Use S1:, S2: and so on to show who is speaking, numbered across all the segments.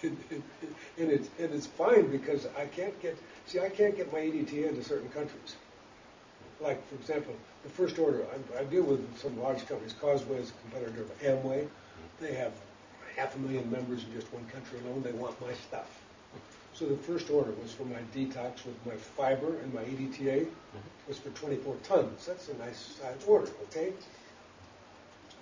S1: and it's fine because I can't get my EDTA into certain countries. Like, for example, the first order, I deal with some large companies. Causeway is a competitor of Amway. They have 500,000 members in just one country alone. They want my stuff. So the first order was for my detox with my fiber and my EDTA. Was for 24 tons. That's a nice size order, okay?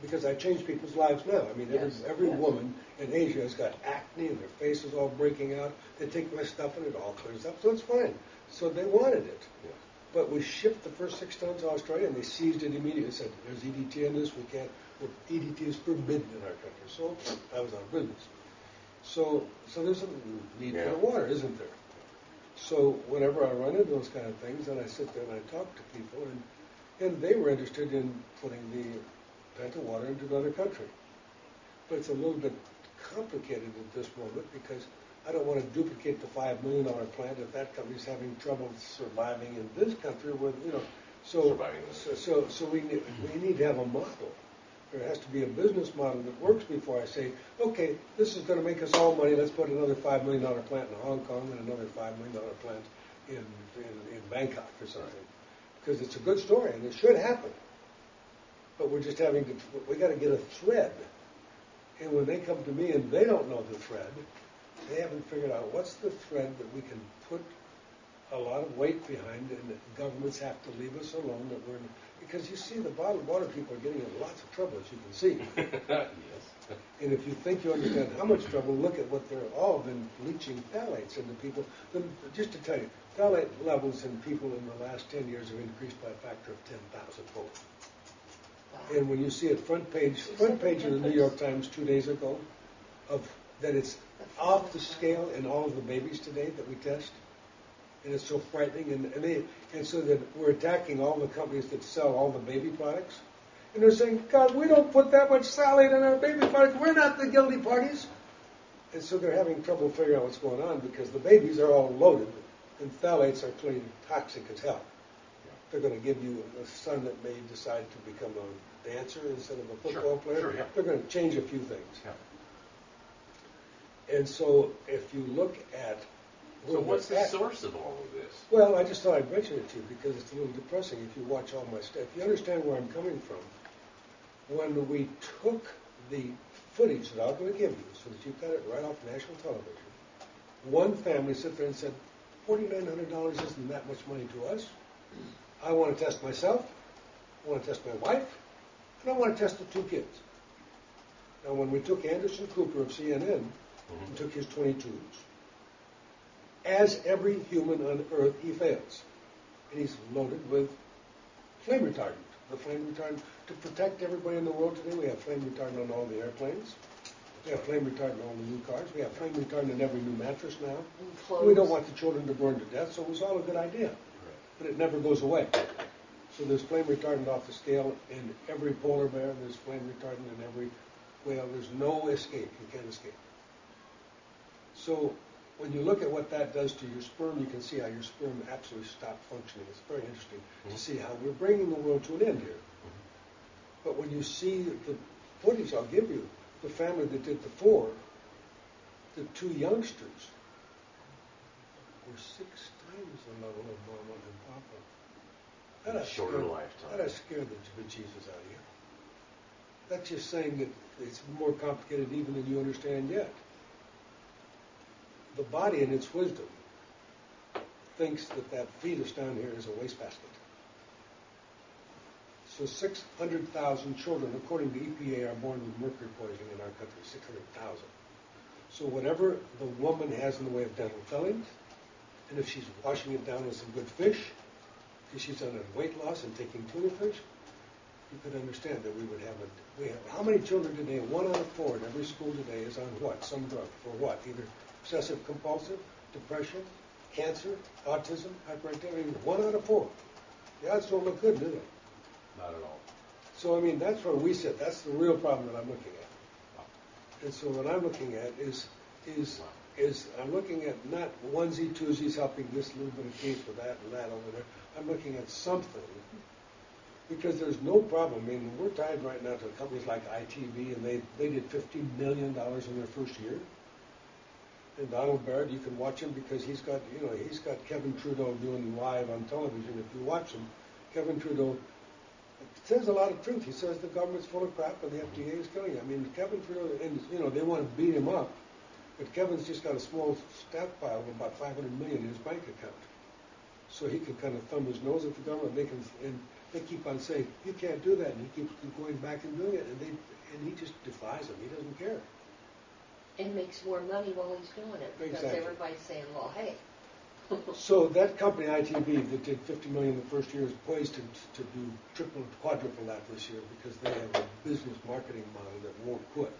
S1: Because I change people's lives now. I mean, every woman in Asia has got acne and their face is all breaking out. They take my stuff and it all clears up, so it's fine. So they wanted it. Yeah. But we shipped the first 6 tons to Australia and they seized it immediately. Said, there's EDT in this, we can't, EDT is forbidden in our country. So I was out of business. So there's a need for the water, isn't there? So whenever I run into those kind of things, and I sit there and I talk to people, and they were interested in putting the plant of water into another country. But it's a little bit complicated at this moment because I don't want to duplicate the $5 million plant if that company's having trouble surviving in this country with, so we need to have a model. There has to be a business model that works before I say, okay, this is going to make us all money. Let's put another $5 million plant in Hong Kong and another $5 million plant in Bangkok or something. Because it's a good story and it should happen. But we're just we got to get a thread. And when they come to me and they don't know the thread, they haven't figured out what's the thread that we can put a lot of weight behind, and that governments have to leave us alone. Because you see, the bottled water people are getting in lots of trouble, as you can see.
S2: Yes.
S1: And if you think you understand how much trouble, look at what they're all been leaching phthalates into people. Just to tell you, phthalate levels in people in the last 10 years have increased by a factor of 10,000-fold. And when you see it front page of the New York Times 2 days ago, that it's off the scale in all of the babies today that we test, and it's so frightening. And so that we're attacking all the companies that sell all the baby products, and they're saying, God, we don't put that much phthalate in our baby products. We're not the guilty parties. And so they're having trouble figuring out what's going on because the babies are all loaded, and phthalates are clearly toxic as hell. They're going to give you a son that may decide to become a dancer instead of a football player.
S2: Sure, yeah.
S1: They're going to change a few things.
S2: Yeah.
S1: And so if you look at...
S2: So what's the source of all of this?
S1: Well, I just thought I'd mention it to you because it's a little depressing if you watch all my stuff. If you understand where I'm coming from, when we took the footage that I'm going to give you so that you've got it right off national television, one family sat there and said, $4,900 isn't that much money to us. I want to test myself, I want to test my wife, and I want to test the 2 kids. Now, when we took Anderson Cooper of CNN and took his 22s, as every human on Earth, he fails. And he's loaded with flame retardant. The flame retardant, to protect everybody in the world today, we have flame retardant on all the airplanes. We have flame retardant on all the new cars. We have flame retardant in every new mattress now. We don't want the children to burn to death, so it was all a good idea. But it never goes away. So there's flame retardant off the scale in every polar bear. There's flame retardant in every whale. There's no escape. You can't escape. So when you look at what that does to your sperm, you can see how your sperm absolutely stopped functioning. It's very interesting to see how we're bringing the world to an end here. But when you see the footage I'll give you, the family that did the 4, the 2 youngsters were 6 times the level of mama and papa. That'd
S2: shorter lifetime.
S1: That'd scare the bejesus out of you. That's just saying that it's more complicated even than you understand yet. The body in its wisdom thinks that fetus down here is a wastebasket. So 600,000 children, according to EPA, are born with mercury poisoning in our country, 600,000. So whatever the woman has in the way of dental fillings, and if she's washing it down with some good fish, if she's on a weight loss and taking tuna fish, you could understand that we have how many children today, 1 out of 4 in every school today is on what? Some drug. For what? Either obsessive compulsive, depression, cancer, autism, hyperactivity. 1 out of 4. The odds don't look good, do they?
S2: Not at all.
S1: So, I mean, that's where we sit. That's the real problem that I'm looking at. And so what I'm looking at is I'm looking at not onesie, twosies, helping this little bit of case with that and that over there. I'm looking at something because there's no problem. I mean, we're tied right now to companies like ITV, and they did $15 million in their first year. And Donald Barrett, you can watch him because he's got Kevin Trudeau doing live on television. If you watch him, Kevin Trudeau says a lot of truth. He says the government's full of crap and the FDA is killing you. I mean, Kevin Trudeau, and they want to beat him up, but Kevin's just got a small stockpile of about $500 million in his bank account, so he can kind of thumb his nose at the government. They keep on saying you can't do that, and he keeps going back and doing it, and he just defies them. He doesn't care.
S3: And makes more money while he's doing it because everybody's saying, well, hey.
S1: So that company, ITV, that did $50 million the first year, is poised to do quadruple that this year because they have a business marketing model that won't quit.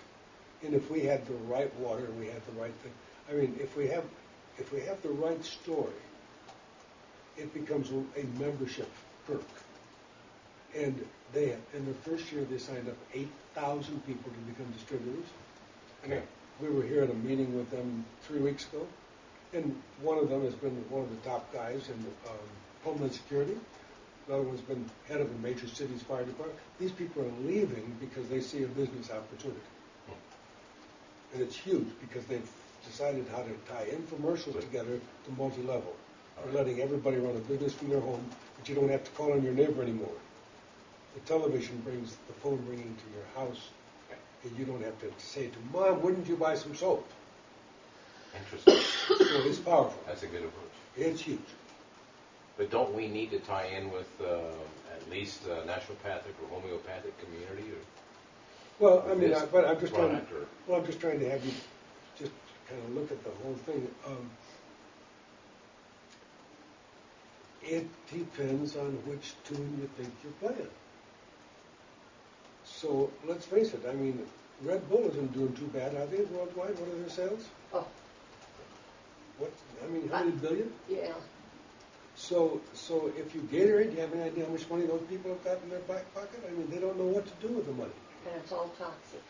S1: And if we had the right water and we had the right thing, I mean, if we have the right story, it becomes a membership perk. And in the first year, they signed up 8,000 people to become distributors.
S2: Okay.
S1: We were here at a meeting with them 3 weeks ago, and one of them has been one of the top guys in Homeland Security. Another one's been head of a major city's fire department. These people are leaving because they see a business opportunity. And it's huge because they've decided how to tie infomercials together to multi-level. They're letting everybody run a business from their home, but you don't have to call on your neighbor anymore. The television brings the phone ringing to your house. And you don't have to say to Mom, wouldn't you buy some soap?
S2: Interesting.
S1: So it's powerful.
S2: That's a good approach.
S1: It's huge.
S2: But don't we need to tie in with at least naturopathic or homeopathic community? Or
S1: well, I mean, I'm just trying to have you just kind of look at the whole thing. It depends on which tune you think you're playing. So let's face it. I mean, Red Bull isn't doing too bad, are they, worldwide? What are their sales?
S3: Oh.
S1: What? I mean, how many billion?
S3: Yeah.
S1: So if you Gatorade, do you have any idea how much money those people have got in their back pocket? I mean, they don't know what to do with the money.
S3: And it's all toxic.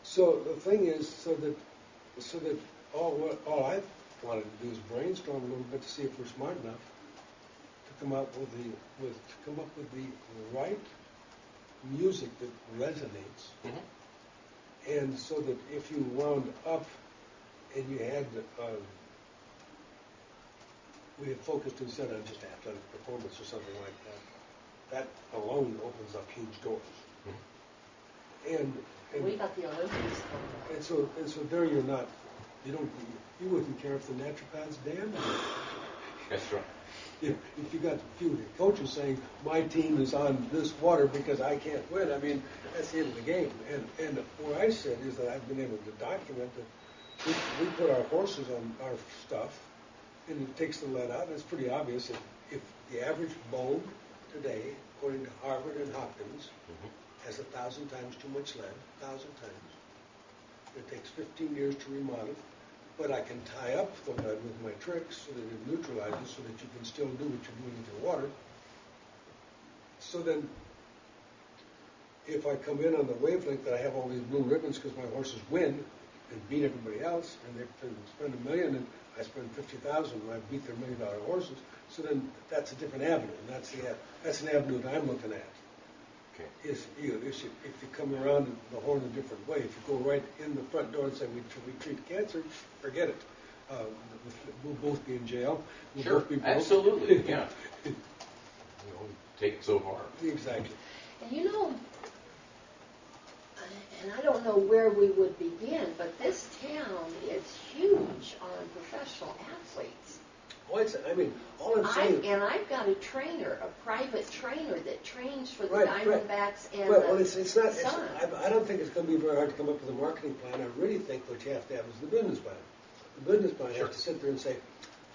S1: So the thing is, so that all I wanted to do is brainstorm a little bit to see if we're smart enough to come up with the right music that resonates, and so that if you wound up and you had we had focused instead on just athletic performance or something like that, that alone opens up huge doors. And
S3: we got the Olympics coming up.
S1: And so there you wouldn't care if the naturopaths damned you.
S2: That's right.
S1: If you got a few coaches saying, my team is on this water because I can't win, I mean, that's the end of the game. And what I said is that I've been able to document that we put our horses on our stuff, and it takes the lead out. And it's pretty obvious if the average bone today, according to Harvard and Hopkins, has 1,000 times too much lead, 1,000 times. It takes 15 years to remodel. But I can tie up the lead with my tricks so that it neutralizes so that you can still do what you're doing with your water. So then, if I come in on the wavelength that I have all these blue ribbons because my horses win and beat everybody else, and they spend $1 million and I spend $50,000 and I beat their $1 million horses, so then that's a different avenue, and that's an avenue that I'm looking at.
S2: Okay.
S1: If you come around the horn a different way, if you go right in the front door and say we treat cancer, forget it. We'll both be in jail. We'll both be broke.
S2: Absolutely, yeah. Take it so far.
S1: Exactly.
S3: And and I don't know where we would begin, but this town is huge on professional athletes.
S1: All I'm saying.
S3: And I've got a trainer, a private trainer that trains for the
S1: Right.
S3: Diamondbacks and
S1: Well,
S3: the
S1: it's not.
S3: Sun.
S1: I don't think it's going to be very hard to come up with a marketing plan. I really think what you have to have is the business plan. The business plan has to sit there and say,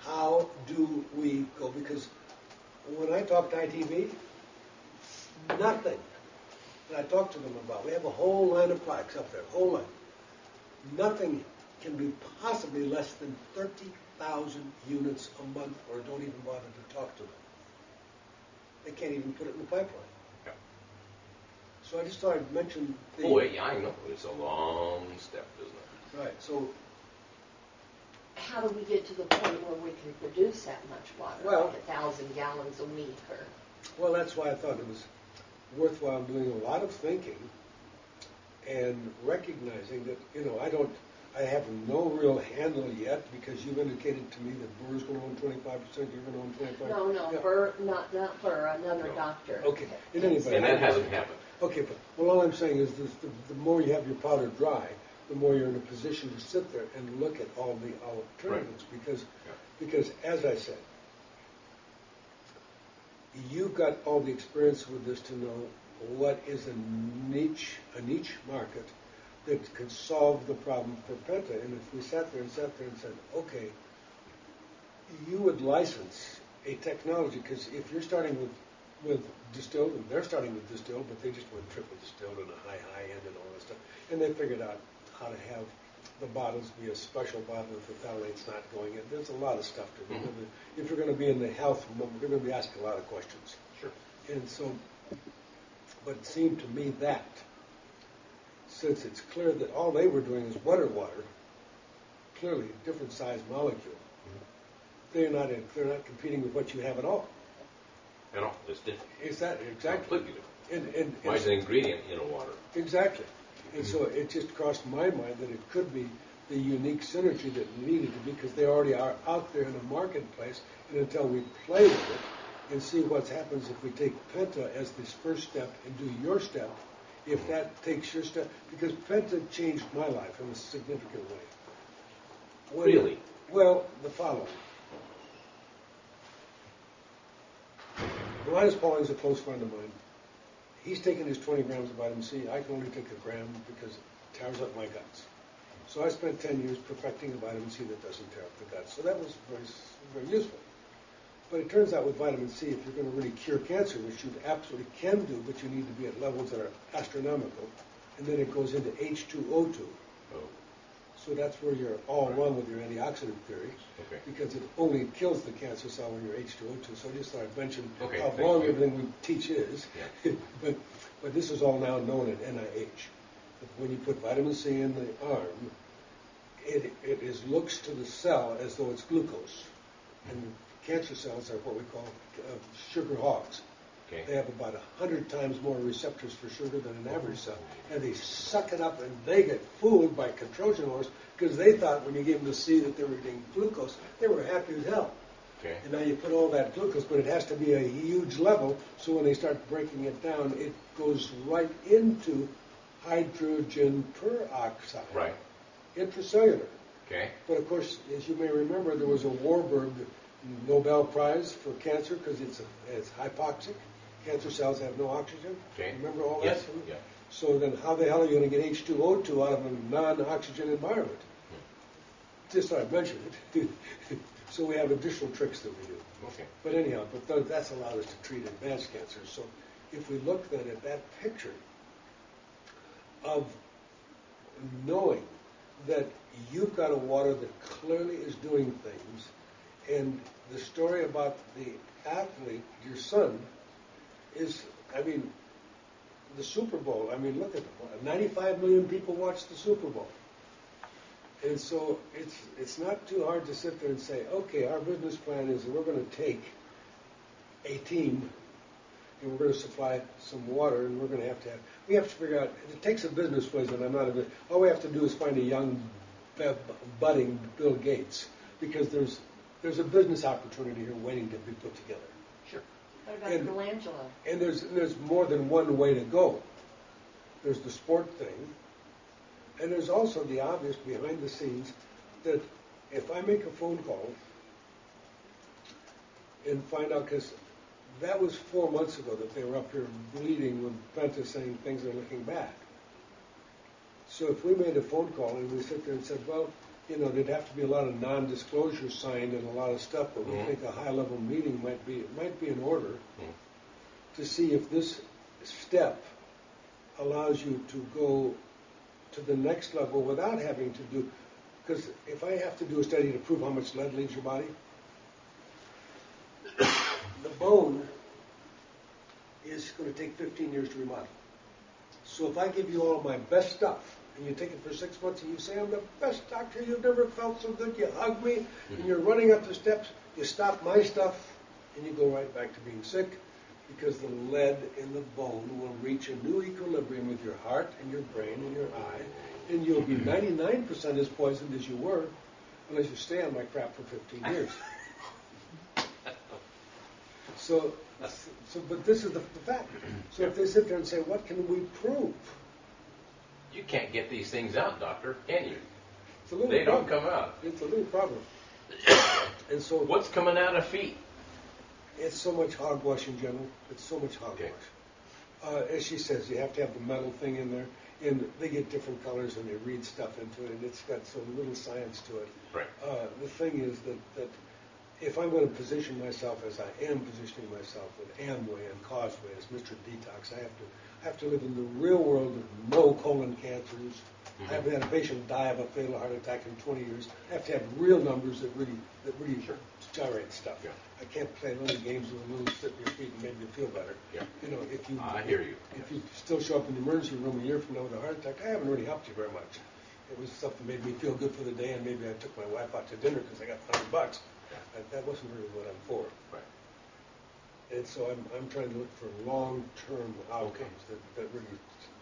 S1: how do we go? Because when I talk to ITV, nothing that I talk to them about. We have a whole line of plaques up there, whole line. Nothing can be possibly less than 30,000 units a month, or don't even bother to talk to them. They can't even put it in the pipeline.
S2: Yeah.
S1: So I just thought I'd mention the...
S2: Boy, yeah, I know. It's a long step, isn't it?
S1: Right, so...
S3: How do we get to the point where we can produce that much water,
S1: Well,
S3: like 1,000 gallons a week?
S1: Well, that's why I thought it was worthwhile doing a lot of thinking and recognizing that, I have no real handle yet because you've indicated to me that Burr's going to own 25%, you're going to own 25%.
S3: No,
S1: Yeah.
S3: Burr, not Burr, another
S2: No.
S3: doctor.
S1: Okay, in any event.
S2: And that hasn't happened.
S1: Okay, but well, all I'm saying is this, the more you have your powder dry, the more you're in a position to sit there and look at all the alternatives. Because, as I said, you've got all the experience with this to know what is a niche market that could solve the problem for Penta. And if we sat there and said, okay, you would license a technology, because if you're starting with distilled, and they're starting with distilled, but they just went triple distilled and a high end and all this stuff, and they figured out how to have the bottles be a special bottle if the phthalate's not going in. There's a lot of stuff to do. If you're going to be in the health moment, you're going to be asking a lot of questions.
S2: Sure.
S1: And so, but it seemed to me that, since it's clear that all they were doing is water, clearly a different size molecule, they're not competing with what you have at all.
S2: At all. It's different.
S1: Is that exactly?
S2: Completely different.
S1: And
S2: Why is an ingredient in a water?
S1: Exactly. And so it just crossed my mind that it could be the unique synergy that needed to be, because they already are out there in the marketplace, and until we play with it and see what happens if we take Penta as this first step and do your step, if that takes your step, because Penta changed my life in a significant way.
S2: Really?
S1: Well, the following. Linus Pauling's a close friend of mine. He's taken his 20 grams of vitamin C. I can only take a gram because it tears up my guts. So I spent 10 years perfecting a vitamin C that doesn't tear up the guts. So that was very, very useful. But it turns out with vitamin C, if you're going to really cure cancer, which you absolutely can do, but you need to be at levels that are astronomical, and then it goes into H2O2.
S2: Oh.
S1: So that's where you're all wrong with your antioxidant theory, because it only kills the cancer cell when you're H2O2. So I just thought I'd mention how wrong everything we teach is. Yeah. but this is all now known at NIH. When you put vitamin C in the arm, it looks to the cell as though it's glucose. And cancer cells are what we call sugar hogs. Okay. They have about 100 times more receptors for sugar than an average cell. And they suck it up, and they get fooled by Trojan horse, because they thought when you gave them the C that they were getting glucose, they were happy as hell. Okay. And now you put all that glucose, but it has to be a huge level, so when they start breaking it down, it goes right into hydrogen peroxide. Right. Intracellular. Okay. But of course, as you may remember, there was a Warburg Nobel Prize for cancer because it's hypoxic. Cancer cells have no oxygen. Okay. Remember all that?
S2: Yes. Yeah.
S1: So then how the hell are you going to get H2O2 out of a non-oxygen environment? Just thought I'd mention it. So we have additional tricks that we do. Okay. But anyhow, that's allowed us to treat advanced cancers. So if we look then at that picture of knowing that you've got a water that clearly is doing things, and the story about the athlete, your son, is, I mean, the Super Bowl. I mean, look at it. 95 million people watch the Super Bowl. And so it's not too hard to sit there and say, okay, our business plan is that we're going to take a team and we're going to supply some water, and we have to figure out, it takes a business place, and I'm not a bit, all we have to do is find a young, budding Bill Gates, because there's a business opportunity here waiting to be put together.
S3: Sure. What about Michelangelo?
S1: And there's more than one way to go. There's the sport thing, and there's also the obvious behind the scenes that if I make a phone call and find out, because that was 4 months ago that they were up here bleeding with Penta saying things are looking bad. So if we made a phone call and we sit there and said, well, you know, there'd have to be a lot of non-disclosure signed and a lot of stuff, but we think a high-level meeting might be in order to see if this step allows you to go to the next level without having to do, because if I have to do a study to prove how much lead leaves your body, the bone is going to take 15 years to remodel. So if I give you all of my best stuff, and you take it for 6 months, and you say, I'm the best doctor, you've never felt so good, you hug me, and you're running up the steps, you stop my stuff, and you go right back to being sick, because the lead in the bone will reach a new equilibrium with your heart and your brain and your eye, And you'll be 99% as poisoned as you were, unless you stay on my crap for 15 years. So, but this is the fact. So if they sit there and say, what can we prove?
S2: You can't get these things out, doctor, can you?
S1: It's a little
S2: They
S1: problem.
S2: don't come out.
S1: It's a little problem. And so
S2: What's coming out of feet?
S1: it's so much hogwash in general. It's so much hogwash.
S2: Okay.
S1: As she says, you have to have the metal thing in there, and they get different colors and they read stuff into it, and it's got so little science to it.
S2: Right.
S1: The thing is that if I'm going to position myself as I am positioning myself with Amway and Causeway as Mr. Detox, I have to live in the real world with no colon cancers. I haven't had a patient die of a fatal heart attack in 20 years. I have to have real numbers that really gyrate stuff.
S2: Yeah.
S1: I can't play little games with a little sit in your feet and make you feel better.
S2: Yeah.
S1: You know, if you
S2: I hear you.
S1: If you still show up in the emergency room a year from now with a heart attack, I haven't really helped you very much. It was stuff that made me feel good for the day, and maybe I took my wife out to dinner because I got $100. That wasn't really what I'm for.
S2: Right.
S1: And so I'm trying to look for long-term outcomes that really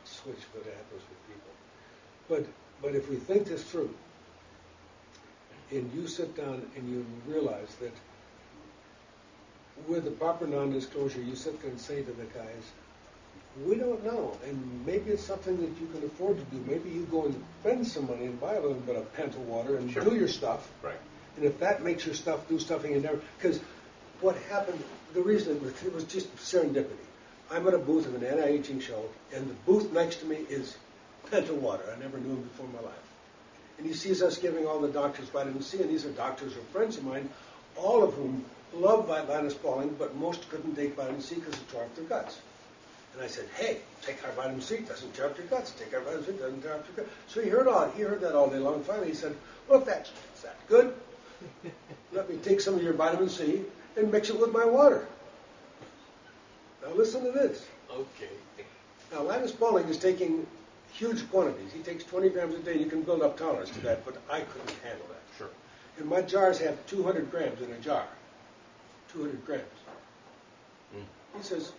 S1: switch what happens with people. But if we think this through, and you sit down and you realize that with the proper non-disclosure, you sit there and say to the guys, we don't know, and maybe it's something that you can afford to do. Maybe you go and spend some money and buy a little bit of pint of water and do your stuff.
S2: Right.
S1: And if that makes your stuff do stuffing and never, because what happened, the reason it was just serendipity. I'm at a booth of an anti-aging show, and the booth next to me is pint of water. I never knew him before in my life. And he sees us giving all the doctors vitamin C, and these are doctors or friends of mine, all of whom love Linus Pauling, but most couldn't take vitamin C because it tore up their guts. And I said, hey, take our vitamin C, it doesn't tear up your guts. Take our vitamin C, it doesn't tear up your guts. So he heard that all day long. Finally, he said, well, if that's that good, let me take some of your vitamin C and mix it with my water. Now listen to this.
S2: Okay.
S1: Now Linus Pauling is taking huge quantities. He takes 20 grams a day. You can build up tolerance to that, but I couldn't handle that.
S2: Sure.
S1: And my jars have 200 grams in a jar. 200 grams. He says,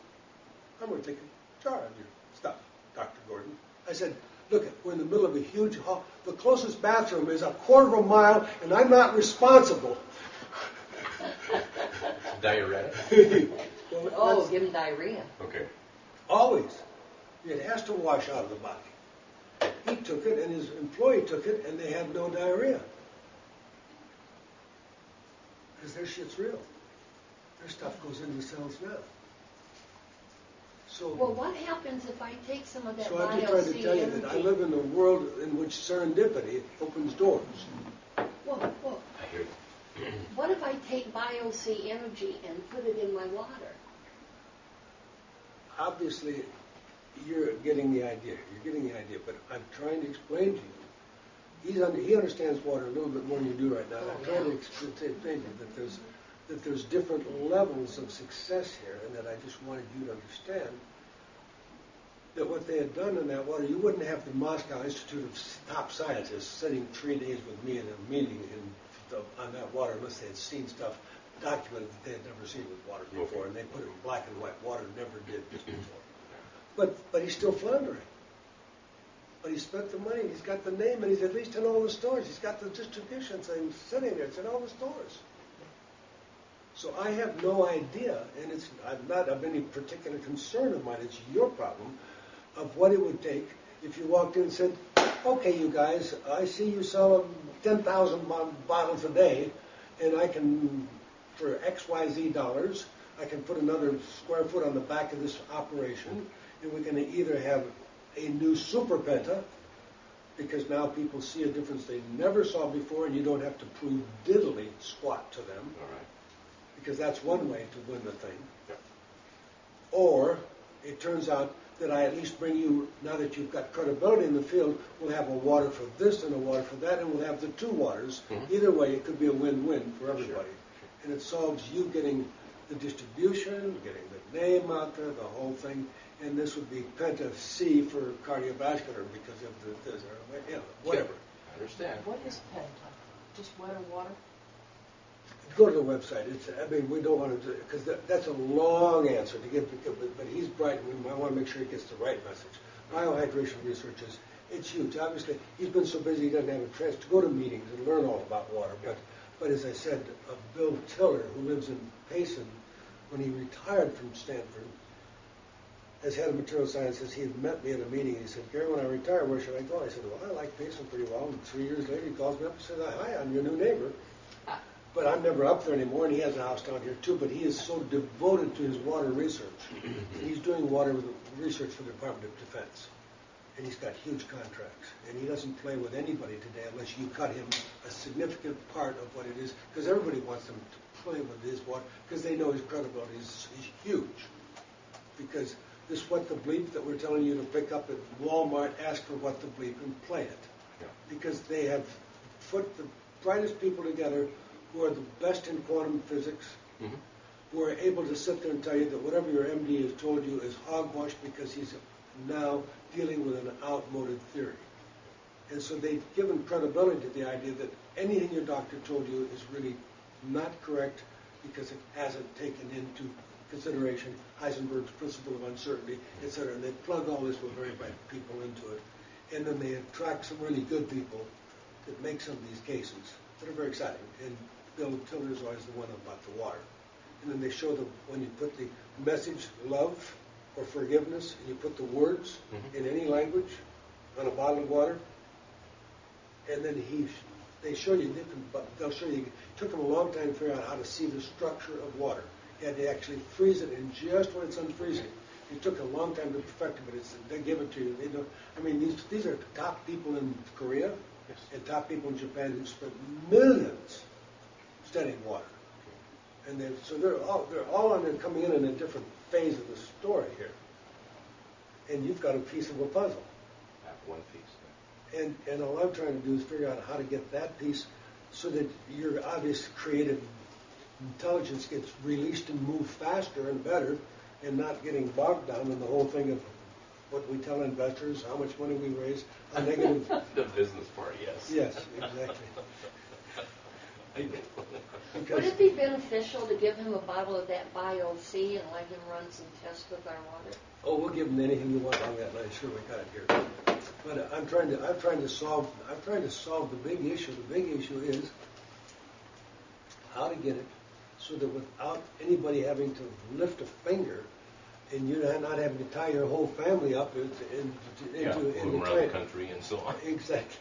S1: I'm going to take a jar of your stuff, Dr. Gordon. I said, look, we're in the middle of a huge hall. The closest bathroom is a quarter of a mile, and I'm not responsible.
S2: Diuretic?
S3: Oh, give him diarrhea.
S2: Okay.
S1: Always. It has to wash out of the body. He took it, and his employee took it, and they had no diarrhea. Because their shit's real. Their stuff goes into the cells now. So,
S3: Well, what happens if I take some of that
S1: so I'm just trying to tell you that I live in a world in which serendipity opens doors.
S3: Whoa.
S2: I hear you.
S3: What if I take Bio-C energy and put it in my water?
S1: Obviously, you're getting the idea. But I'm trying to explain to you. He understands water a little bit more than you do right now. I'm trying to explain to you that there's different levels of success here, and that I just wanted you to understand that what they had done in that water, you wouldn't have the Moscow Institute of Top Scientists sitting 3 days with me in a meeting on that water unless they had seen stuff documented that they had never seen with water before, and they put it in black and white. Water never did this before. But he's still floundering. But he spent the money, he's got the name, and he's at least in all the stores. He's got the distribution thing sitting there. It's in all the stores. So I have no idea, and it's not of any particular concern of mine. It's your problem of what it would take if you walked in and said, okay, you guys, I see you sell 10,000 bottles a day, and I can, for XYZ dollars, I can put another square foot on the back of this operation, and we can either have a new super penta, because now people see a difference they never saw before, and you don't have to prove diddly squat to them.
S2: All right.
S1: Because that's one way to win the thing.
S2: Yeah.
S1: Or it turns out that I at least bring you, now that you've got credibility in the field, we'll have a water for this and a water for that, and we'll have the two waters. Mm-hmm. Either way, it could be a win-win for everybody. Sure. And it solves you getting the distribution, getting the name out there, the whole thing. And this would be Penta C for cardiovascular because of this, or whatever.
S2: Sure. I understand.
S4: What is Penta? Just wet or water?
S1: Go to the website. We don't want to, because that's a long answer to give, but he's bright, and I want to make sure he gets the right message. Biohydration research It's huge. Obviously, he's been so busy he doesn't have a chance to go to meetings and learn all about water. But as I said, Bill Tiller, who lives in Payson, when he retired from Stanford, as head of material sciences, he had met me at a meeting. And he said, "Gary, when I retire, where should I go?" I said, "Well, I like Payson pretty well." And 3 years later, he calls me up and says, "Hi, I'm your new neighbor." But I'm never up there anymore, and he has a house down here too. But he is so devoted to his water research. And he's doing water research for the Department of Defense. And he's got huge contracts. And he doesn't play with anybody today unless you cut him a significant part of what it is. Because everybody wants him to play with his water, because they know his credibility is huge. Because this What the Bleep that we're telling you to pick up at Walmart, ask for What the Bleep and play it.
S2: Yeah.
S1: Because they have put the brightest people together who are the best in quantum physics, who are able to sit there and tell you that whatever your MD has told you is hogwash because he's now dealing with an outmoded theory. And so they've given credibility to the idea that anything your doctor told you is really not correct because it hasn't taken into consideration Heisenberg's principle of uncertainty, etc. And they plug all this with very bright people into it. And then they attract some really good people that make some of these cases that are very exciting. And Bill Tiller is always the one about the water. And then they show them when you put the message love or forgiveness, and you put the words in any language on a bottle of water, and then they show you, they'll show you, it took them a long time to figure out how to see the structure of water. You had to actually freeze it, and just when it's unfreezing, it took a long time to perfect it, but they give it to you. They don't, I mean, these are top people in Korea and top people in Japan who spent millions studying water. And so they're all on there coming in a different phase of the story here. And you've got a piece of a puzzle.
S2: One piece.
S1: And all I'm trying to do is figure out how to get that piece so that your obvious creative intelligence gets released and moved faster and better and not getting bogged down in the whole thing of what we tell investors, how much money we raise, how negative.
S2: The business part, yes.
S1: Yes, exactly.
S3: Would it be beneficial to give him a bottle of that Bio-C and let him run some tests with our water?
S1: Oh, we'll give him anything you want on that line. Sure, we got it here. But I'm trying to solve the big issue. The big issue is how to get it so that without anybody having to lift a finger, and you're not having to tie your whole family up into
S2: move around the country and so on.
S1: Exactly.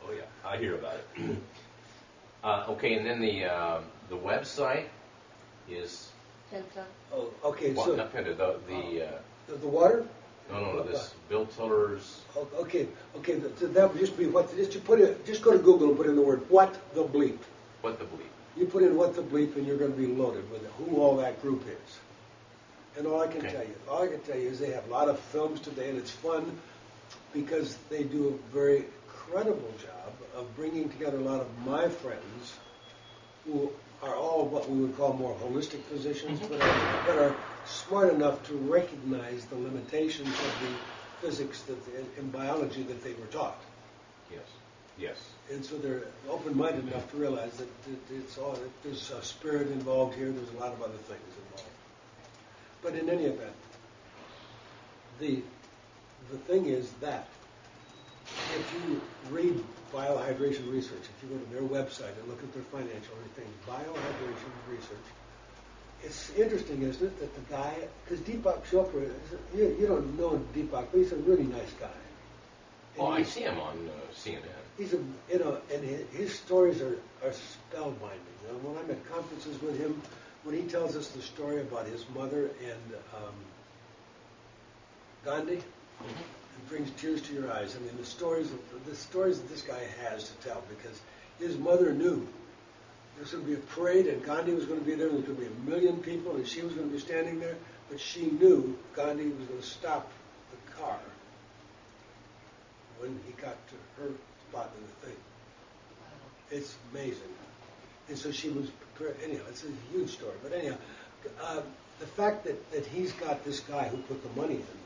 S2: Oh yeah, I hear about it. Okay, and then the website is.
S3: Penta.
S1: Oh, okay.
S2: What,
S1: So
S2: not Penta,
S1: the water.
S2: No. This Bill Tiller's.
S1: Oh, okay. So that would just be just go to Google and put in the word "what the bleep."
S2: What the bleep.
S1: You put in "what the bleep" and you're going to be loaded with who all that group is. And all I can tell you is they have a lot of films today, and it's fun because they do a very credible job of bringing together a lot of my friends who are all what we would call more holistic physicians, but are smart enough to recognize the limitations of the physics and biology that they were taught.
S2: Yes.
S1: And so they're open-minded enough to realize that there's a spirit involved here. There's a lot of other things involved. But in any event, the thing is that if you read biohydration research, if you go to their website and look at their financial things, biohydration research, it's interesting, isn't it, that the guy, because Deepak Chopra, you don't know Deepak, but he's a really nice guy. And
S2: I see him on CNN.
S1: He's and his stories are spellbinding. When I'm at conferences with him, when he tells us the story about his mother and Gandhi, it brings tears to your eyes. I mean, the stories that this guy has to tell, because his mother knew there was going to be a parade and Gandhi was going to be there, and there was going to be 1 million people, and she was going to be standing there, but she knew Gandhi was going to stop the car when he got to her spot in the thing. It's amazing. And so she was prepared. Anyhow, it's a huge story. But anyhow, the fact that he's got this guy who put the money in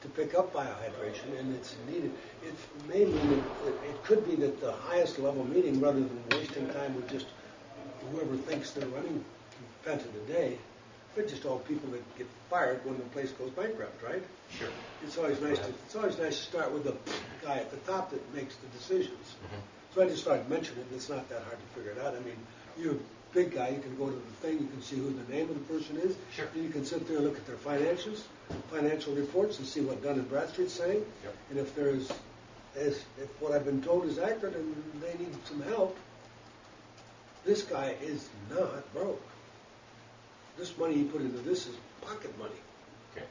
S1: to pick up biohydration, and it's needed, it may mean that it could be that the highest level meeting, rather than wasting time with just whoever thinks they're running Penta today, They're just all people that get fired when the place goes bankrupt, right?
S2: Sure.
S1: It's always nice to start with the guy at the top that makes the decisions.
S2: Mhm.
S1: So I just started mentioning it. It's not that hard to figure it out. I mean, you're a big guy. You can go to the thing. You can see who the name of the person is.
S2: Sure.
S1: And you can sit there and look at their financial reports, and see what Dun and Bradstreet's saying.
S2: Yep.
S1: And if what I've been told is accurate and they need some help, this guy is not broke. This money he put into this is pocket money.
S2: Okay.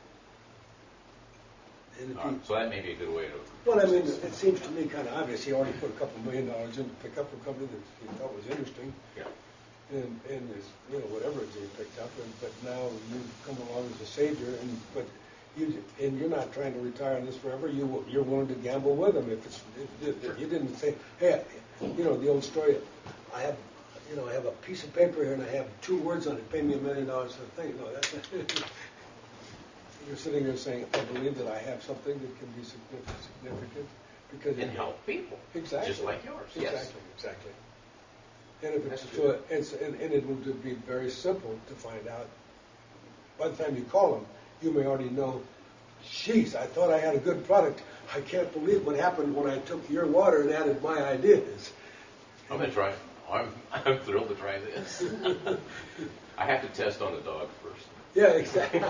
S1: And if
S2: So that may be a good way to.
S1: well, I mean, it seems to me kind of obvious. He already put a couple $1 million in to pick up a company that he thought was interesting,
S2: Yeah.
S1: and is, whatever it is he picked up. But now you come along as a savior, you're not trying to retire on this forever. You're willing to gamble with him. If you didn't say, hey, the old story. I have a piece of paper here and I have 2 words on it. Pay me $1 million for the thing. No, that's not. You're sitting there saying, I believe that I have something that can be significant because
S2: And help people.
S1: Exactly.
S2: Just like yours.
S1: Exactly. And if
S2: That's
S1: it's
S2: true.
S1: and it will be very simple to find out. By the time you call them, you may already know. Geez, I thought I had a good product. I can't believe what happened when I took your water and added my ideas.
S2: I'm gonna try. I'm thrilled to try this. I have to test on the dog first.
S1: Yeah, exactly.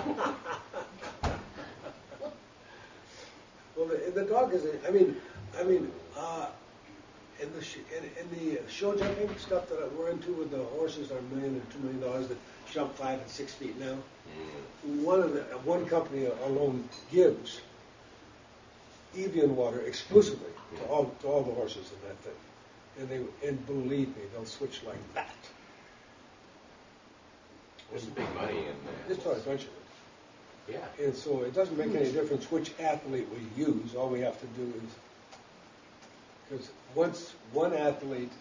S1: Well, the dog is. In the show jumping stuff that we're into with the horses, are $1 million and $2 million that jump 5 and 6 feet now. One company alone gives Evian water exclusively to all the horses in that thing, and believe me, they'll switch like that.
S2: There's big money in
S1: Just thought I'd mention it.
S2: Yeah.
S1: And so it doesn't make any difference which athlete we use. All we have to do is, because once one athlete,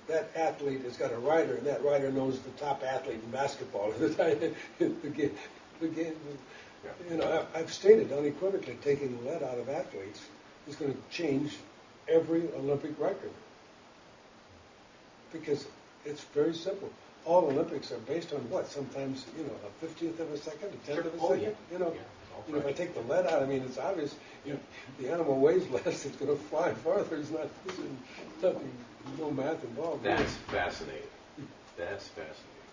S1: that athlete has got a rider, and that rider knows the top athlete in basketball. The game, I've stated unequivocally, taking lead out of athletes is going to change every Olympic record. Because it's very simple. All Olympics are based on what? Sometimes, a 50th of a second, a 10th of a second. If I take the lead out, it's obvious. The animal weighs less; it's going to fly farther. There's nothing, no math involved.
S2: That's fascinating. That's fascinating.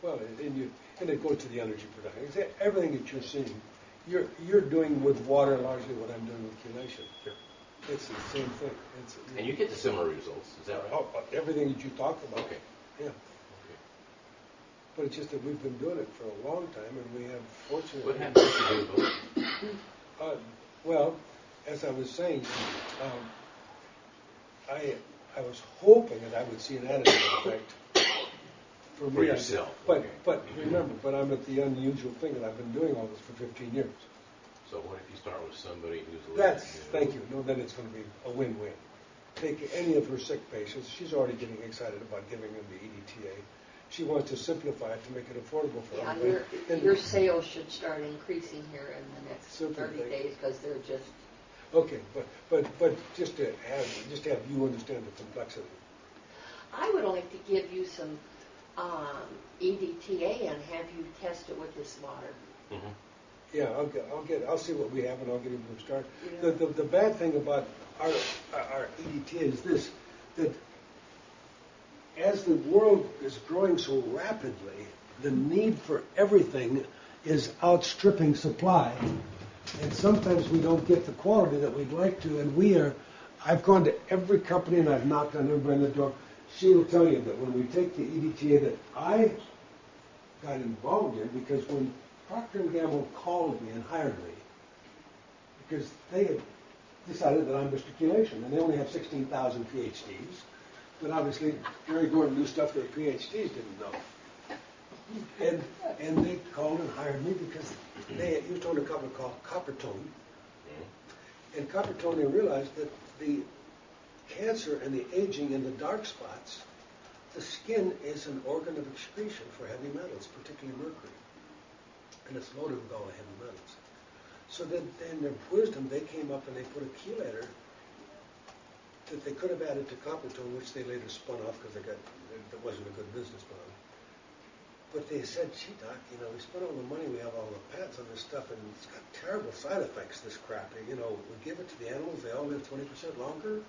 S1: Well, and it goes to the energy production. Everything that you're seeing, you're doing with water largely what I'm doing with chelation.
S2: Sure.
S1: It's the same thing.
S2: And you get the similar results. Is that right?
S1: Everything that you talked about.
S2: Okay.
S1: Yeah.
S2: Okay.
S1: But it's just that we've been doing it for a long time, and we have fortunately.
S2: What happens if you do both?
S1: Well, as I was saying, I was hoping that I would see an additive effect for me.
S2: Yourself.
S1: But remember, I'm at the unusual thing that I've been doing all this for 15 years.
S2: So what if you start with somebody who's
S1: Thank you. No, then it's going to be a win-win. Take any of her sick patients. She's already getting excited about giving them the EDTA. She wants to simplify it to make it affordable for everybody.
S3: Your sales should start increasing here in the next
S1: Super,
S3: 30 days because they're just.
S1: Okay, but just to have you understand the complexity.
S3: I would like to give you some EDTA and have you test it with this water.
S2: Mm-hmm.
S1: Yeah, I'll see what we have and I'll get him to start.
S3: Yeah.
S1: The bad thing about our EDTA is this, that as the world is growing so rapidly, the need for everything is outstripping supply. And sometimes we don't get the quality that we'd like to, and I've gone to every company and I've knocked on everybody on the door. She will tell you that when we take the EDTA that I got involved in, because when Procter & Gamble called me and hired me, because they had decided that I'm Mr. Chelation, and they only have 16,000 PhDs, but obviously Gary Gordon knew stuff that PhDs didn't know. And they called and hired me because they used on a company called Coppertone. And Coppertone, they realized that the cancer and the aging in the dark spots, the skin is an organ of excretion for heavy metals, particularly mercury. And it's loaded with all the heavy metals. So then in their wisdom, they came up and they put a chelator that they could have added to Coppertone, which they later spun off because it wasn't a good business model. But they said, gee, Doc, we spent all the money, we have all the patents on this stuff, and it's got terrible side effects, this crap. We give it to the animals, they all live 20% longer,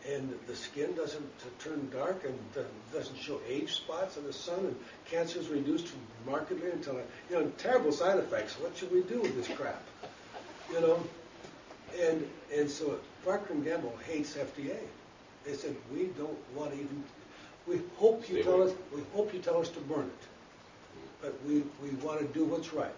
S1: and the skin doesn't turn dark and doesn't show age spots in the sun, and cancer is reduced markedly until, terrible side effects. What should we do with this crap? And so Procter & Gamble hates FDA. They said, we don't want to even, we hope you tell us to burn it. But we want to do what's right.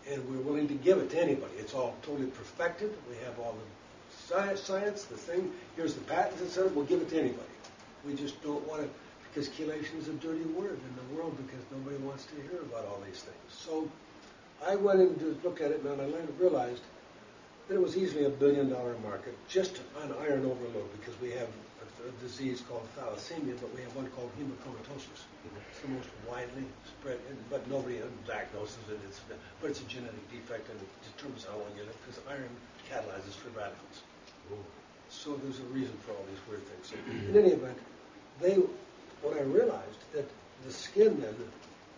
S1: And we're willing to give it to anybody. It's all totally perfected. We have all the science, the thing. Here's the patents, etc. We'll give it to anybody. We just don't want to, because chelation is a dirty word in the world because nobody wants to hear about all these things. So I went in to look at it, and I realized that it was easily $1 billion market just on iron overload, because we have a disease called thalassemia, but we have one called hemochromatosis. It's the most widely spread, but nobody diagnoses it. But it's a genetic defect, and it determines how long you live, because iron catalyzes free radicals. So there's a reason for all these weird things. So in any event, when I realized that the skin then,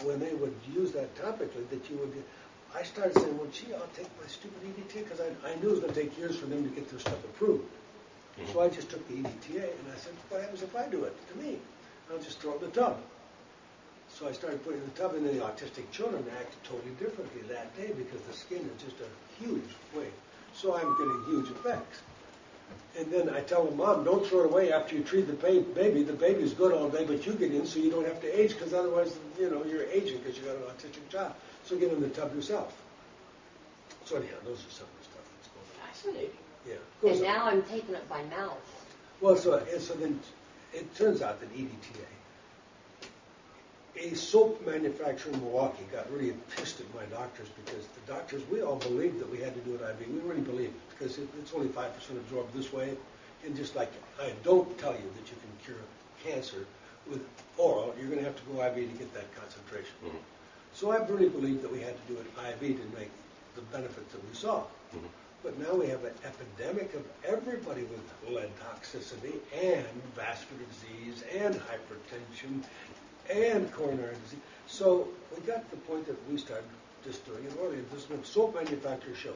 S1: when they would use that topically, I started saying, well, gee, I'll take my stupid EDTA, because I knew it was going to take years for them to get their stuff approved. So I just took the EDTA, and I said, what happens if I do it to me? I'll just throw it in the tub. So I started putting it in the tub, and then the autistic children acted totally differently that day, because the skin is just a huge way. So I'm getting huge effects. And then I tell the mom, don't throw it away after you treat the baby. The baby's good all day, but you get in so you don't have to age, because otherwise, you're aging because you got an autistic child. So get in the tub yourself. So anyhow, those are some of the stuff that's going on.
S4: Fascinating.
S1: Yeah.
S3: And now I'm taking it by mouth.
S1: Well, so then it turns out that EDTA, a soap manufacturer in Milwaukee got really pissed at my doctors, because the doctors, we all believed that we had to do it IV. We really believed it, because it's only 5% absorbed this way. And just like I don't tell you that you can cure cancer with oral, you're going to have to go IV to get that concentration. So I really believed that we had to do it IV to make the benefits that we saw. But now we have an epidemic of everybody with lead toxicity and vascular disease and hypertension and coronary disease. So we got to the point that we started just doing it earlier. This soap manufacturer showed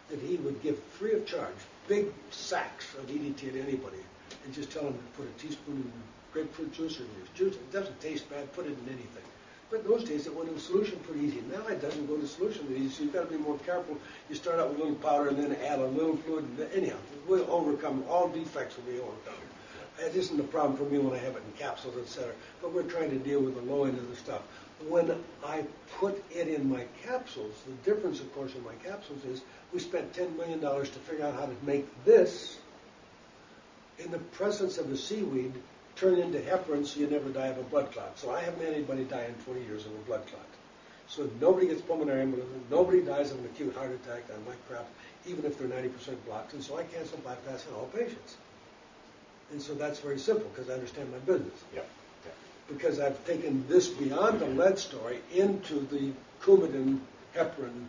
S1: that he would give free of charge big sacks of EDTA to anybody and just tell them to put a teaspoon in grapefruit juice or juice. It doesn't taste bad, put it in anything. But in those days, it went in solution pretty easy. Now it doesn't go to solution easy, so you've got to be more careful. You start out with a little powder and then add a little fluid. Anyhow, we'll overcome, all defects will be overcome. It isn't a problem for me when I have it in capsules, etc. But we're trying to deal with the low end of the stuff. When I put it in my capsules, the difference, of course, in my capsules is we spent $10 million to figure out how to make this, in the presence of the seaweed, turn into heparin so you never die of a blood clot. So I haven't had anybody die in 20 years of a blood clot. So nobody gets pulmonary embolism, nobody dies of an acute heart attack on my crap, even if they're 90% blocked. And so I cancel bypass in all patients. And so that's very simple, because I understand my business.
S2: Yep.
S1: Because I've taken this beyond the lead story into the Coumadin, heparin,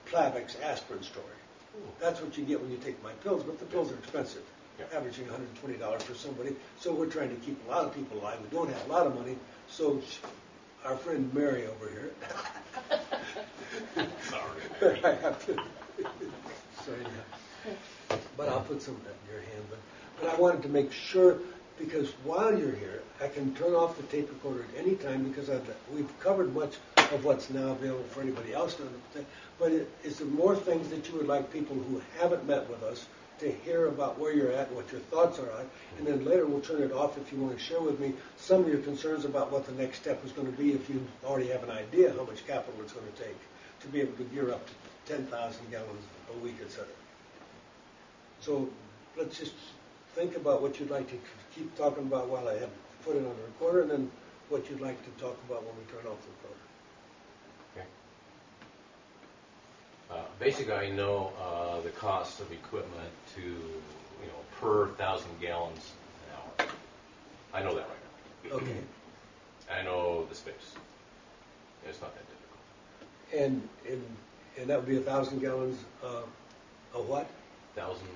S1: Plavix, aspirin story. That's what you get when you take my pills, but the pills are expensive, averaging $120 for somebody. So we're trying to keep a lot of people alive. We don't have a lot of money. So our friend Mary over here.
S2: Sorry.
S1: I have to. Sorry. But I'll put some of that in your hand. But I wanted to make sure, because while you're here, I can turn off the tape recorder at any time, because we've covered much of what's now available for anybody else to understand. But is there more things that you would like people who haven't met with us to hear about where you're at and what your thoughts are on? And then later we'll turn it off if you want to share with me some of your concerns about what the next step is going to be, if you already have an idea how much capital it's going to take to be able to gear up to 10,000 gallons a week, etc. So let's just think about what you'd like to keep talking about while I have put it on the recorder, and then what you'd like to talk about when we turn off the recorder.
S2: Basically, I know the cost of equipment to, per 1,000 gallons an hour. I know that right now.
S1: Okay.
S2: I know the space. It's not that difficult.
S1: And that would be 1,000 gallons of what?
S2: 1,000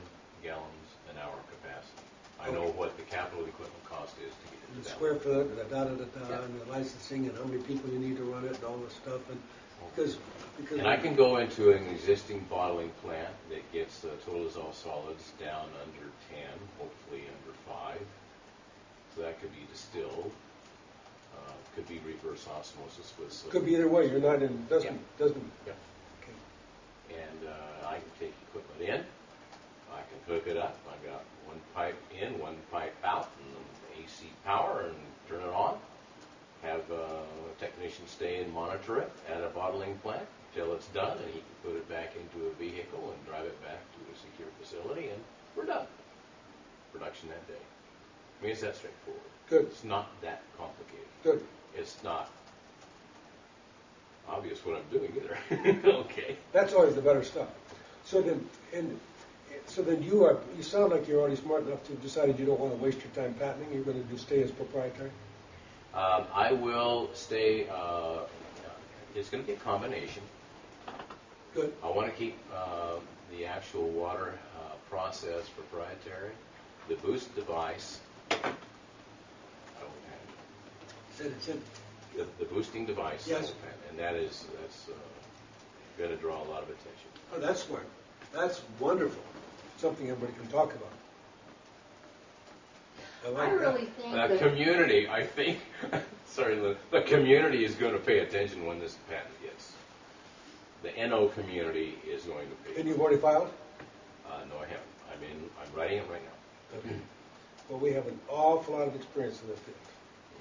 S2: gallons an hour capacity. I know what the capital equipment cost is to get it
S1: The
S2: to that.
S1: square foot, and the da-da-da-da,
S2: Yeah.
S1: and the licensing, and how many people you need to run it, and all this stuff, and because
S2: And I can go into an existing bottling plant that gets total dissolved solids down under 10, hopefully under 5. So that could be distilled. Could be reverse osmosis with some.
S1: could be either way. You're not in doesn't.
S2: Yeah.
S1: Okay.
S2: And I can take equipment in. I can hook it up. I've got one pipe in, one pipe out, and AC power, and turn it on. Have a technician stay and monitor it at a bottling plant till it's done, and he can put it back into a vehicle and drive it back to a secure facility, and we're done. Production that day. I mean, it's that straightforward.
S1: Good.
S2: It's not that complicated.
S1: Good.
S2: It's not obvious what I'm doing either. Okay.
S1: That's always the better stuff. So then, you sound like you're already smart enough to have decided you don't want to waste your time patenting. You're going to stay as proprietary.
S2: I will stay. It's going to be a combination.
S1: Good.
S2: I want to keep the actual water process proprietary. The boost device. I don't patent.
S1: Said.
S2: The boosting device.
S1: Yes.
S2: I don't patent. And that's going to draw a lot of attention.
S1: Oh, that's smart. That's wonderful. Something everybody can talk about.
S3: I really think
S2: The
S3: that
S2: community, I think, sorry, Lynn, the community is going to pay attention when this patent hits. The NO community is going to pay.
S1: And you've already filed?
S2: No, I haven't. I'm writing it right now.
S1: Okay. Well, we have an awful lot of experience in this field.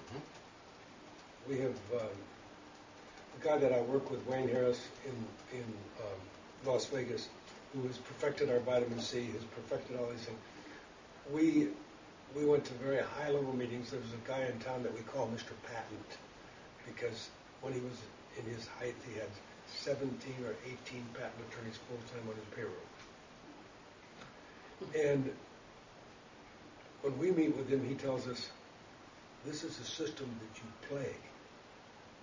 S2: Mm-hmm.
S1: We have a guy that I work with, Wayne Harris, in Las Vegas, who has perfected our vitamin C, has perfected all these things. We went to very high-level meetings. There was a guy in town that we call Mr. Patent, because when he was in his height, he had 17 or 18 patent attorneys full-time on his payroll. And when we meet with him, he tells us, this is a system that you play.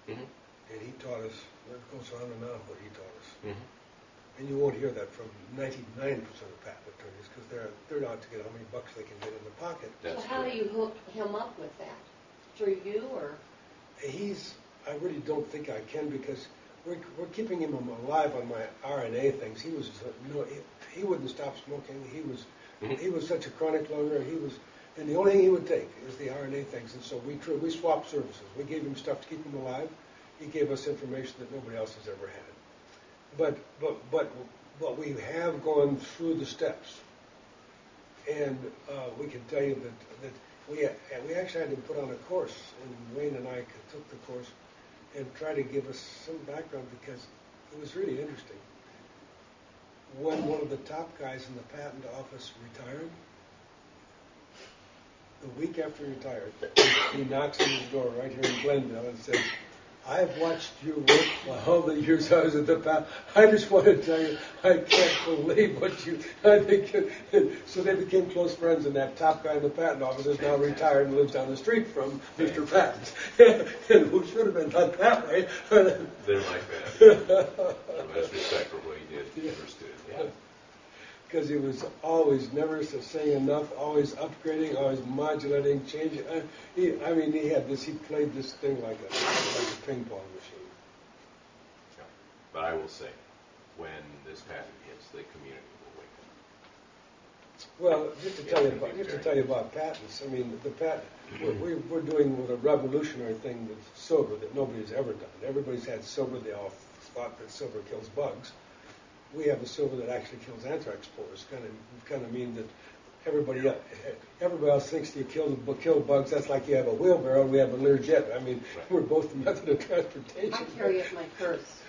S2: Mm-hmm.
S1: And he taught us, it goes on and on what he taught us.
S2: Mm-hmm.
S1: And you won't hear that from 99% of patent attorneys, because they're out to get how many bucks they can get in the pocket.
S2: That's
S3: so how do
S2: correct.
S3: you hook him up with that? Through you or?
S1: I really don't think I can, because we're keeping him alive on my RNA things. He was he wouldn't stop smoking. He was such a chronic longer. And the only thing he would take is the RNA things. And so we swapped services. We gave him stuff to keep him alive. He gave us information that nobody else has ever had. But we have gone through the steps, and we can tell you that we actually had to put on a course, and Wayne and I took the course and tried to give us some background, because it was really interesting. When one of the top guys in the patent office retired, the week after he retired, he knocks on his door right here in Glendale and says, I've watched your work for all the years I was at the patent. I just want to tell you, I can't believe what you. So they became close friends, and that top guy in the patent office is now retired and lives down the street from Mr. Patent. And who should have been done that way?
S2: They're like that. Tremendous respect for what he did. He understood. Yeah.
S1: Because he was always never saying enough, always upgrading, always modulating, changing. He had this. He played this thing like a ping pong machine.
S2: Yeah. But I will say, when this patent hits, the community will wake up.
S1: Well, just to tell you about patents. I mean, the patent we're doing with a revolutionary thing with silver that nobody's ever done. Everybody's had silver. They all thought that silver kills bugs. We have a silver that actually kills anthrax spores. Kind of mean that everybody else thinks you kill bugs. That's like you have a wheelbarrow and we have a Learjet. I mean,
S2: right.
S1: We're both the method of transportation.
S3: I carry it in my purse.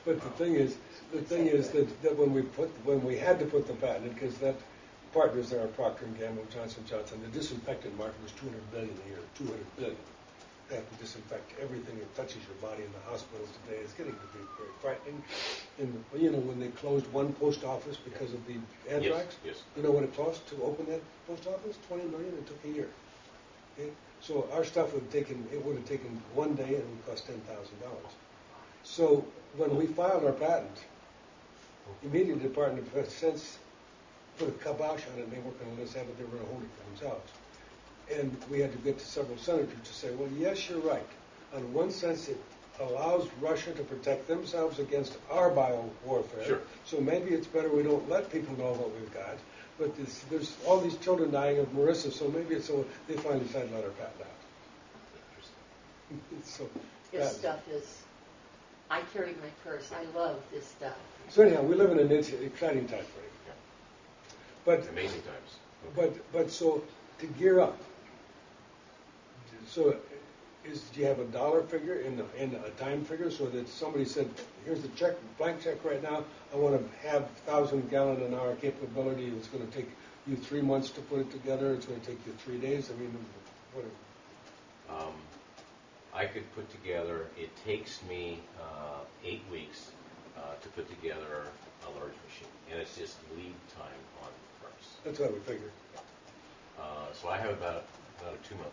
S1: But the thing is that when we had to put the patent in, because that partners there are Procter & Gamble, Johnson & Johnson, the disinfectant market was $200 billion a year. $200 billion. They have to disinfect everything that touches your body in the hospitals today. It's getting to be very frightening. And when they closed one post office because of the anthrax,
S2: yes.
S1: you know what it cost to open that post office? $20 million. It took a year. Okay? So our stuff would have taken 1 day, and it would cost $10,000. So when we filed our patent, immediately the Department of Defense put a kibosh on it, and they weren't going to let us have it, they were going to hold it for themselves. And we had to get to several senators to say, well, yes, you're right. In one sense, it allows Russia to protect themselves against our bio-warfare.
S2: Sure.
S1: So maybe it's better we don't let people know what we've got. But there's all these children dying of Marissa, so maybe it's so they finally decided to let our patent out. So
S3: This stuff is, I carry my purse. I love this stuff.
S1: So anyhow, we live in an exciting time frame. But
S2: Amazing times.
S1: but so to gear up. So do you have a dollar figure and a time figure so that somebody said, here's the check, blank check right now. I want to have 1,000 gallon an hour capability. It's going to take you 3 months to put it together. It's going to take you 3 days. I mean, what?
S2: I could put together, it takes me 8 weeks to put together a large machine. And it's just lead time on parts.
S1: That's what I would figure.
S2: So I have about a 2-month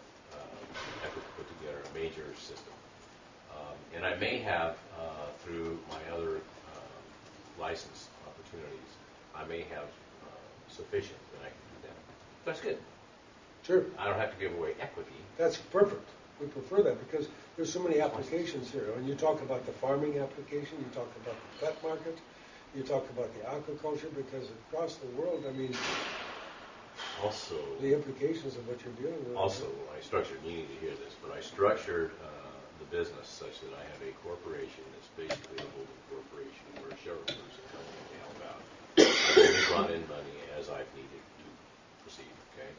S2: effort to put together a major system. And I may have, through my other license opportunities, I may have sufficient that I can do that. That's good.
S1: Sure.
S2: I don't have to give away equity.
S1: That's perfect. We prefer that because there's so many applications here. When you talk about the farming application, you talk about the pet market, you talk about the aquaculture, because across the world, I mean,
S2: Also,
S1: the implications of what you're dealing with.
S2: I structured, you need to hear this, but I structured the business such that I have a corporation that's basically a holding corporation where shareholders are coming in to help out. I've only brought in money as I've needed to proceed, okay?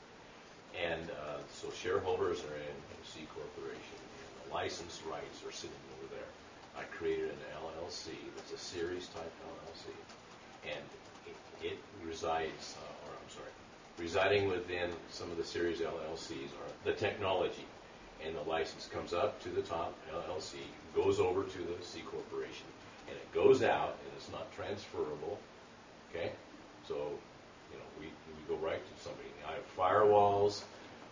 S2: And so shareholders are in a C corporation, and the license rights are sitting over there. I created an LLC that's a series type LLC, and it resides, residing within some of the series LLCs are the technology, and the license comes up to the top LLC, goes over to the C corporation, and it goes out, and it's not transferable, okay? So, you know, we go right to somebody. I have firewalls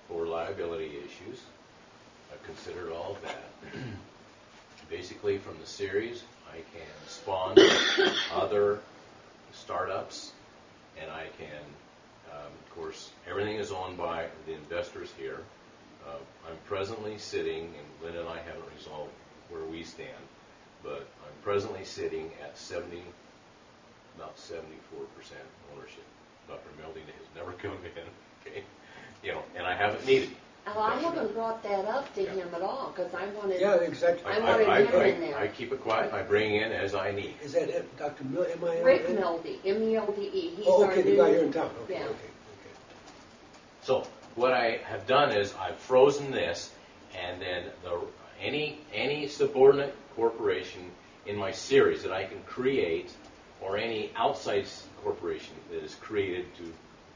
S2: for liability issues. I've considered all of that. Basically, from the series, I can spawn other startups, and I can, of course, everything is owned by the investors here. I'm presently sitting, and Lynn and I haven't resolved where we stand, but I'm presently sitting at about 74% ownership. Dr. Melding has never come in, okay? You know, and I haven't needed.
S3: Oh, I haven't brought that up to him at all because I wanted.
S1: Yeah, exactly.
S3: I wanted him in there.
S2: I keep it quiet. I bring in as I need.
S1: Is that it, Dr. M-I-L-N?
S3: Rick Melde, M-E-L-D-E. He's
S1: Oh,
S3: our
S1: okay, the
S3: new.
S1: guy here in town. Okay,
S3: Yeah.
S1: okay.
S2: So what I have done is I've frozen this, and then any subordinate corporation in my series that I can create, or any outside corporation that is created to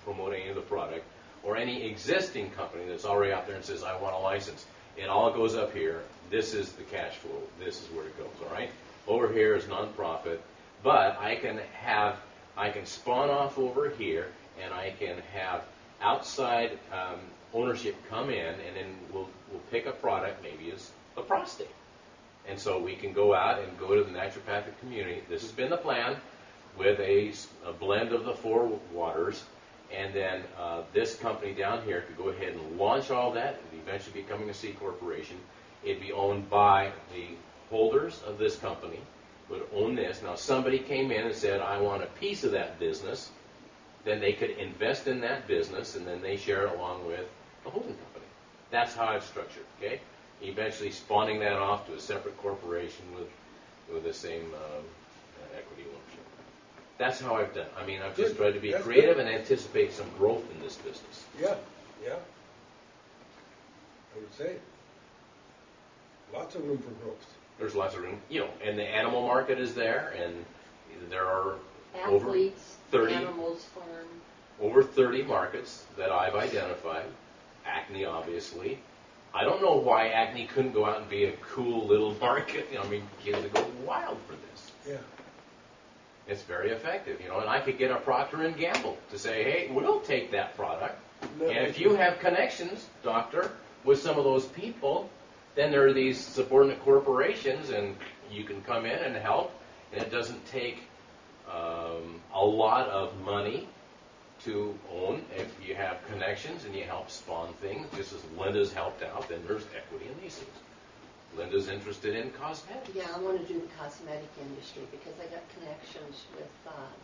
S2: promote any of the product, or any existing company that's already out there and says, I want a license, it all goes up here. This is the cash flow. This is where it goes, all right? Over here is nonprofit, but I can spawn off over here, and I can have outside ownership come in, and then we'll pick a product, maybe it's the prostate. And so we can go out and go to the naturopathic community. This has been the plan with a blend of the 4 waters. And then this company down here could go ahead and launch all that, and eventually becoming a C corporation. It'd be owned by the holders of this company, would own this. Now, somebody came in and said, I want a piece of that business. Then they could invest in that business, and then they share it along with the holding company. That's how I've structured, okay? Eventually spawning that off to a separate corporation with the same equity ownership. That's how I've done. I mean, I've just tried to be creative and anticipate some growth in this business.
S1: Yeah. I would say lots of room for growth.
S2: There's lots of room, you know, and the animal market is there, and there are
S3: Athletes,
S2: over 30
S3: animals, farm.
S2: over 30 markets that I've identified. Acne, obviously. I don't know why acne couldn't go out and be a cool little market. You know, I mean, kids would go wild for this.
S1: Yeah.
S2: It's very effective, you know, and I could get a Procter & Gamble to say, hey, we'll take that product.
S1: No,
S2: And if you have connections, doctor, with some of those people, then there are these subordinate corporations, and you can come in and help, and it doesn't take a lot of money to own if you have connections and you help spawn things, just as Linda's helped out, then there's equity in these things. Linda's interested in cosmetics.
S3: Yeah, I want to do the cosmetic industry because I got connections with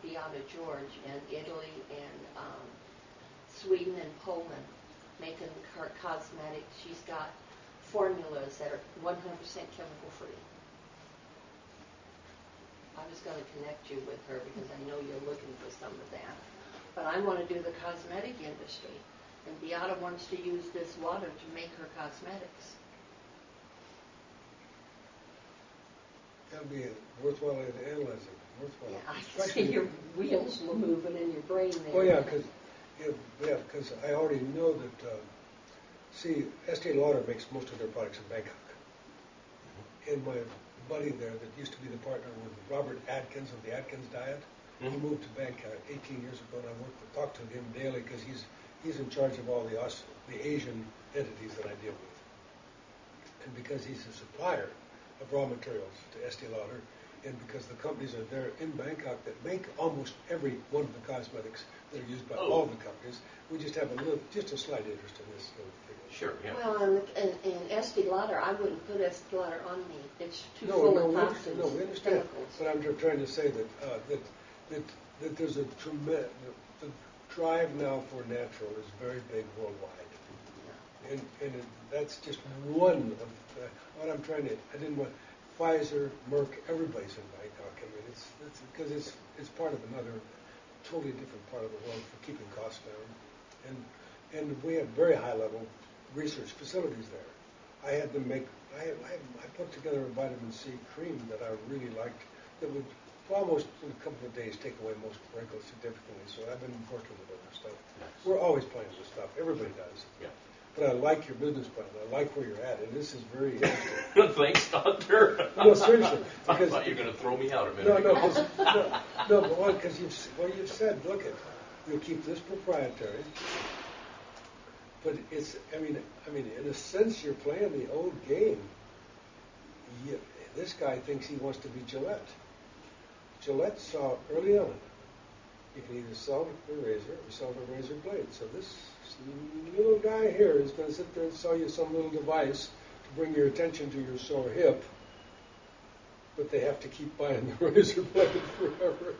S3: Beata George in Italy and Sweden and Poland making cosmetics. She's got formulas that are 100% chemical free. I was going to connect you with her because I know you're looking for some of that. But I want to do the cosmetic industry. And Beata wants to use this water to make her cosmetics.
S1: That'd be worthwhile analyzing. Worthwhile.
S3: Yeah, I can see your wheels were moving in your brain there.
S1: Oh yeah, because I already know that. See, Estee Lauder makes most of their products in Bangkok. And my buddy there that used to be the partner with Robert Atkins of the Atkins diet, he moved to Bangkok 18 years ago, and I talked to him daily because he's in charge of all the Asian entities that I deal with. And because he's a supplier of raw materials to Estee Lauder, and because the companies are there in Bangkok that make almost every one of the cosmetics that are used by all the companies, we just have a slight interest in this little thing.
S2: Sure, yeah.
S3: Well, and Estee Lauder, I wouldn't put Estee Lauder on me. It's too
S1: No,
S3: full
S1: no,
S3: of
S1: we
S3: toxins.
S1: no, we understand.
S3: Chemicals.
S1: But I'm just trying to say that there's a tremendous the drive now for natural is very big worldwide, and that's just one of what I'm trying to. I didn't want Pfizer, Merck, everybody's in Bangkok. I mean, it's because it's part of another totally different part of the world for keeping costs down, and we have very high level research facilities there. I had them make. I put together a vitamin C cream that I really liked that would almost in a couple of days take away most wrinkles significantly. So I've been working with other stuff.
S2: Nice.
S1: We're always playing with stuff. Everybody does.
S2: Yeah.
S1: But I like your business plan. I like where you're at, and this is very interesting.
S2: Thanks, Doctor.
S1: No, seriously.
S2: I
S1: Because,
S2: thought you were going to throw me out a minute
S1: no,
S2: ago.
S1: but because you've said, look at, you'll keep this proprietary. But it's, I mean, in a sense, you're playing the old game. This guy thinks he wants to be Gillette. Gillette saw early on, you can either sell the razor or sell the razor blade. So this little guy here is going to sit there and sell you some little device to bring your attention to your sore hip, but they have to keep buying the razor blade forever.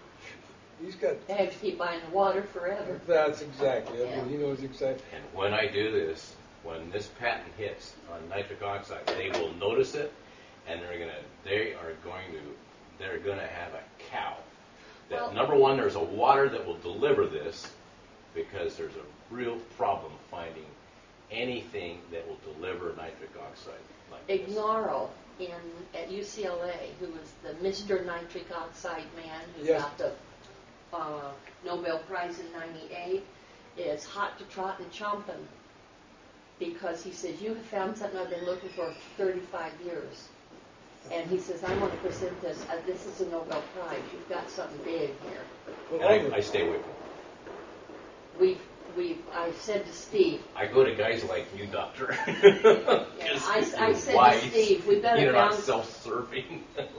S1: He's got.
S3: They have to keep buying the water forever.
S1: That's exactly it.
S3: Yeah.
S1: He knows exactly.
S2: And when I do this, when this patent hits on nitric oxide, they will notice it, and they're going to have a cow. That
S3: Well,
S2: number one, there's a water that will deliver this, because there's a real problem finding anything that will deliver nitric oxide like this.
S3: Ignaro at UCLA, who was the Mr. Nitric Oxide man who
S1: Yes.
S3: got the Nobel Prize in '98, is hot to trot and chomping because he says, you have found something I've been looking for 35 years. And he says, I want to present this. This is a Nobel Prize. You've got something big here.
S2: And I stay away from it.
S3: I said to Steve.
S2: I go to guys like you, Doctor.
S3: I said to Steve, we've got to
S2: You're
S3: bounce.
S2: not self-serving. Okay.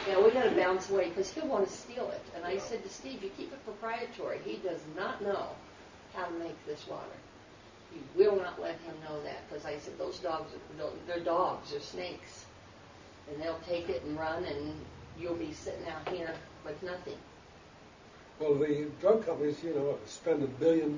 S3: Yeah, we got to bounce away because he'll want to steal it. And I said to Steve, you keep it proprietary. He does not know how to make this water. You will not let him know that because I said those dogs, they're dogs, they're snakes, and they'll take it and run, and you'll be sitting out here with nothing.
S1: Well, the drug companies, spend $1 billion